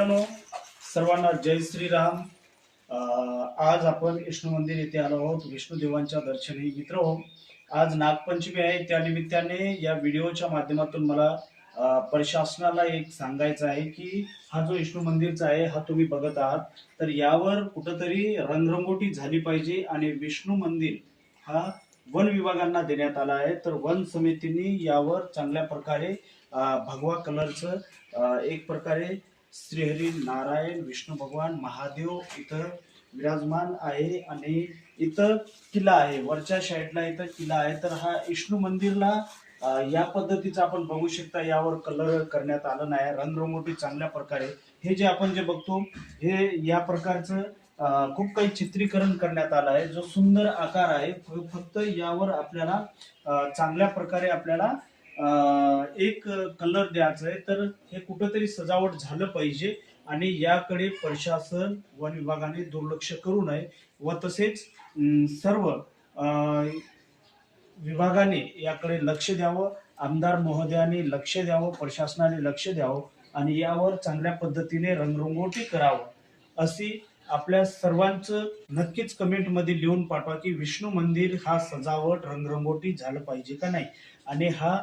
मित्रांनो, सर्वांना जय श्रीराम। आज आपण विष्णू मंदिर येथे आलो आहोत विष्णुदेवांच्या दर्शनी। मित्र, आज नागपंचमी आहे, त्या निमित्ताने या व्हिडिओच्या माध्यमातून मला प्रशासनाला एक सांगायचं आहे की हा जो विष्णू मंदिरचा आहे हा तुम्ही बघत आहात, तर यावर कुठंतरी रंगरंगोटी झाली पाहिजे। आणि विष्णू मंदिर हा वन विभागांना देण्यात आला आहे, तर वन समितीने यावर चांगल्या प्रकारे भगवा कलरचं एक प्रकारे श्रीहरी नारायण विष्णू भगवान महादेव इथं विराजमान आहे। आणि इथं किल्ला आहे, वरच्या साईडला इथं किल्ला आहे। तर हा विष्णू मंदिरला या पद्धतीचा आपण बघू शकता, यावर कलर करण्यात आला नाही, रंगरंगोटी चांगल्या प्रकारे। हे जे आपण जे बघतो हे या प्रकारचं खूप काही चित्रीकरण करण्यात आलं आहे, जो सुंदर आकार आहे। फक्त यावर आपल्याला चांगल्या प्रकारे आपल्याला एक कलर द्यायचा आहे, तर हे कुठंतरी सजावट झालं पाहिजे। आणि याकडे प्रशासन वन विभागाने दुर्लक्ष करू नये व तसेच सर्व विभागाने याकडे लक्ष द्यावं, आमदार महोदयांनी लक्ष द्यावं, प्रशासनाने लक्ष द्यावं आणि यावर चांगल्या पद्धतीने रंगरंगोटी करावं, अशी आपल्या सर्वांचं नक्कीच कमेंटमध्ये लिहून पाठवा की विष्णू मंदिर हा सजावट रंगरंगोटी झालं पाहिजे का नाही। आणि हा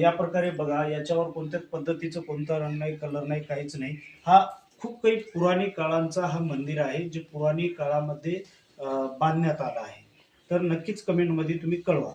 या प्रकारे बघा, याच्यावर कोणत्याच पद्धतीचं कोणता रंग नाही, कलर नाही, काहीच नाही। हा खूप काही पुराणी काळांचा हा मंदिर आहे, जे पुराणी काळामध्ये बांधण्यात आला आहे। तर नक्कीच कमेंटमध्ये तुम्ही कळवा।